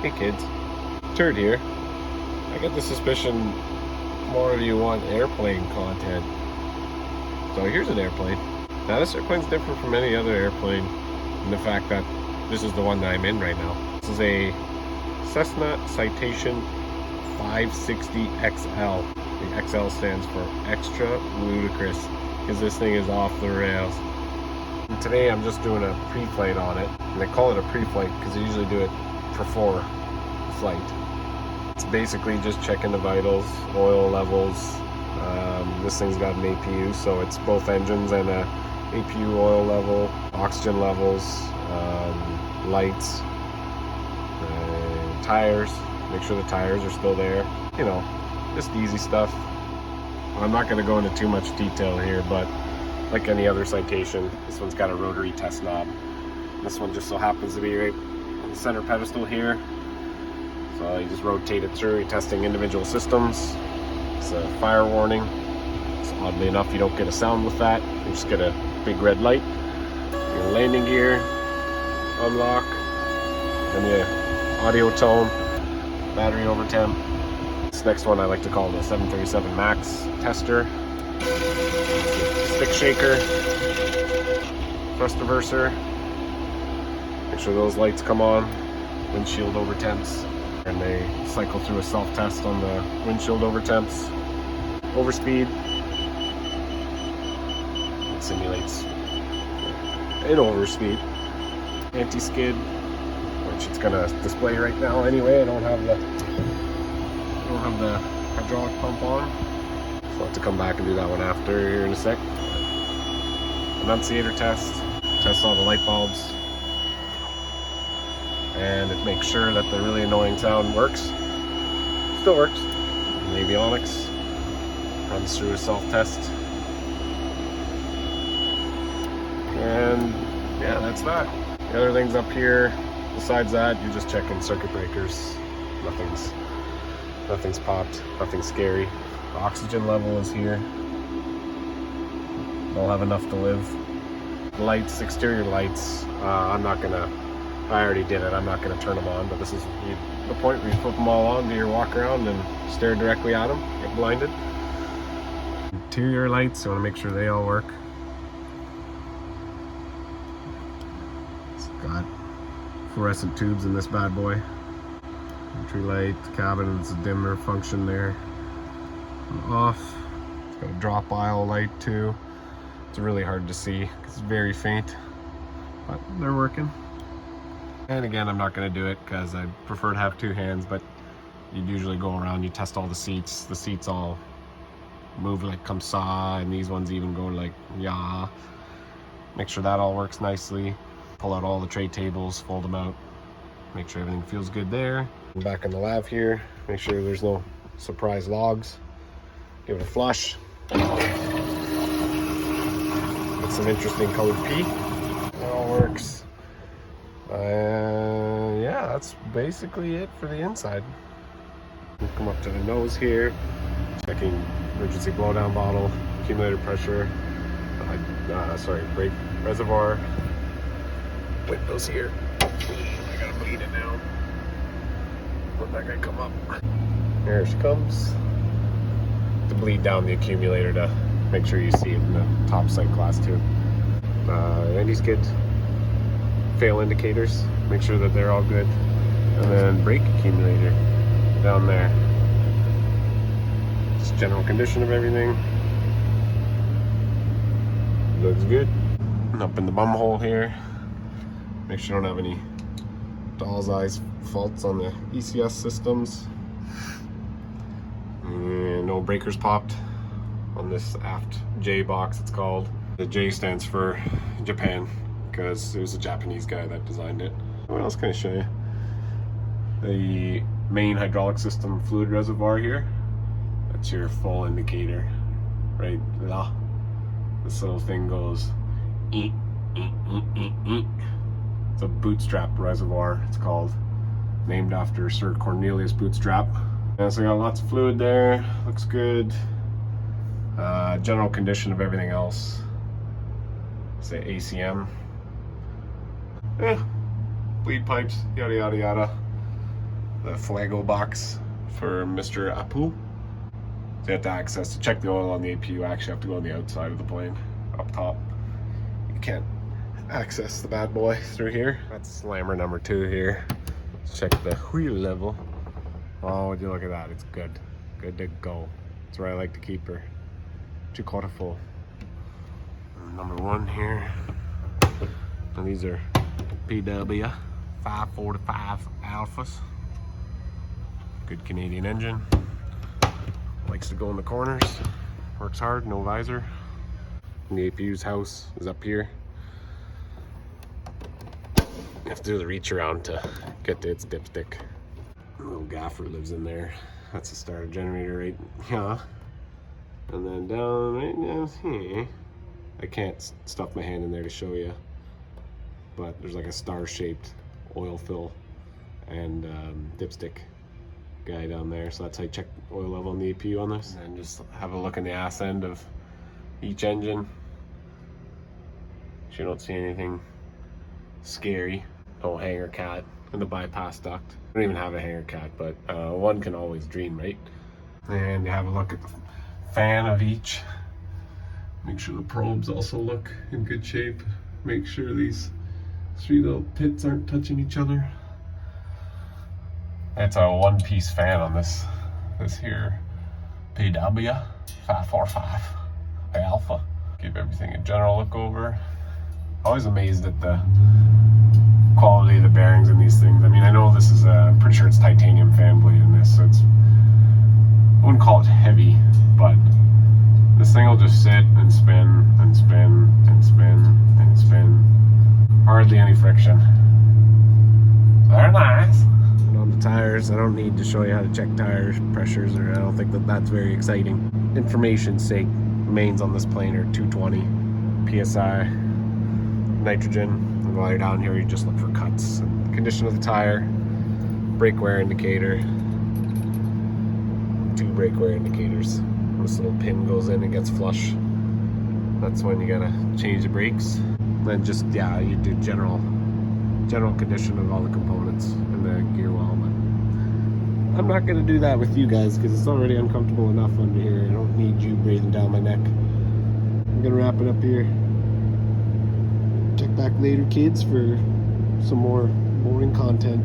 Hey kids, Turd here. I get the suspicion more of you want airplane content. So here's an airplane. Now this airplane's different from any other airplane in the fact that this is the one that I'm in right now. This is a Cessna Citation 560XL. The XL stands for extra ludicrous because this thing is off the rails. And today I'm just doing a pre-flight on it. And they call it a pre-flight because they usually do it before flight. It's basically just checking the vitals, oil levels. This thing's got an APU, so it's both engines and a APU oil level, oxygen levels, lights, tires. Make sure the tires are still there. You know, just easy stuff. I'm not going to go into too much detail here, but like any other Citation, this one's got a rotary test knob. This one just so happens to be right on the center pedestal here. So you just rotate it through, you're testing individual systems. It's a fire warning. So oddly enough, you don't get a sound with that. You just get a big red light. Your landing gear, unlock, and the audio tone, battery over temp. This next one I like to call the 737 MAX tester. Stick shaker, thrust reverser. Make sure those lights come on. Windshield over temps. And they cycle through a self-test on the windshield over temps. Overspeed. It simulates an overspeed. Anti-skid, which it's gonna display right now anyway. I don't have the hydraulic pump on. So I'll have to come back and do that one after here in a sec. Annunciator test. Test all the light bulbs. And it makes sure that the really annoying sound works. Still works. And the avionics runs through a self-test. And yeah, that's that. The other things up here, besides that, you're just checking circuit breakers. Nothing's popped, nothing scary. The oxygen level is here. They'll have enough to live. Lights, exterior lights, I already did it. I'm not going to turn them on, but this is the point where you flip them all on, do your walk around and stare directly at them, get blinded. Interior lights, you want to make sure they all work. It's got fluorescent tubes in this bad boy. Entry light, cabin, it's a dimmer function there. Off. It's got a drop aisle light too. It's really hard to see because it's very faint, but they're working. And again, I'm not going to do it because I prefer to have two hands, but you'd usually go around, you test all the seats. The seats all move like comme ça, and these ones even go like yeah. Make sure that all works nicely. Pull out all the tray tables, fold them out. Make sure everything feels good there. Back in the lav here, make sure there's no surprise logs. Give it a flush. Get some interesting colored pee. That all works. Yeah, that's basically it for the inside. We'll come up to the nose here, checking emergency blowdown bottle, accumulator pressure, brake reservoir, windows here. I gotta bleed it now. Let that guy come up. Here she comes. To bleed down the accumulator to make sure you see it in the top sight glass too. Anti-skid. Fail indicators, make sure that they're all good, and then brake accumulator down there. Just general condition of everything. Looks good. And up in the bum hole here, make sure you don't have any doll's eyes faults on the ECS systems. And no breakers popped on this aft J box, it's called. The J stands for Japan, because it was a Japanese guy that designed it. What else can I show you? The main hydraulic system fluid reservoir here. That's your full indicator, right? Là. This little thing goes eek, eek, eek, eek, eek. It's a bootstrap reservoir, it's called. Named after Sir Cornelius Bootstrap. And so we got lots of fluid there, looks good. General condition of everything else. Say ACM. Bleed pipes, yada yada yada. the Fuego box for Mr. Apu. So you have to access to check the oil on the APU. You actually have to go on the outside of the plane, up top. You can't access the bad boy through here. That's slammer number 2 here. Let's check the wheel level. Oh, would you look at that? It's good. Good to go. That's where I like to keep her. 2/4 full. Number 1 here. And these are PW 545 Alphas. Good Canadian engine. Likes to go in the corners. Works hard, no visor. And the APU's house is up here. You have to do the reach around to get to its dipstick. A little gaffer lives in there. That's the starter generator right here. And then down right down here. I can't stuff my hand in there to show you, but there's like a star-shaped oil fill and dipstick guy down there. So that's how you check oil level on the APU on this. And just have a look in the ass end of each engine. You don't see anything scary. No hanger cat in the bypass duct. I don't even have a hanger cat, but one can always dream, right? And you have a look at the fan of each. Make sure the probes also look in good shape. Make sure these 3 little pits aren't touching each other. It's a 1-piece fan on this here PW 545 Alpha. Give everything a general look over. Always amazed at the quality of the bearings in these things. I mean, I know this is I'm pretty sure it's titanium fan blade in this, so it's, I wouldn't call it heavy, but this thing will just sit and spin and spin and spin and spin. Hardly any friction. They're nice. And on the tires, I don't need to show you how to check tire pressures, or I don't think that that's very exciting. Information's sake, mains on this plane are 220 PSI, nitrogen. And while you're down here, you just look for cuts. And condition of the tire, brake wear indicator, 2 brake wear indicators. This little pin goes in and gets flush. That's when you gotta change the brakes. Then just, yeah, you do general condition of all the components in the gear well. But I'm not gonna do that with you guys because it's already uncomfortable enough under here. I don't need you breathing down my neck. I'm gonna wrap it up here. Check back later, kids, for some more boring content.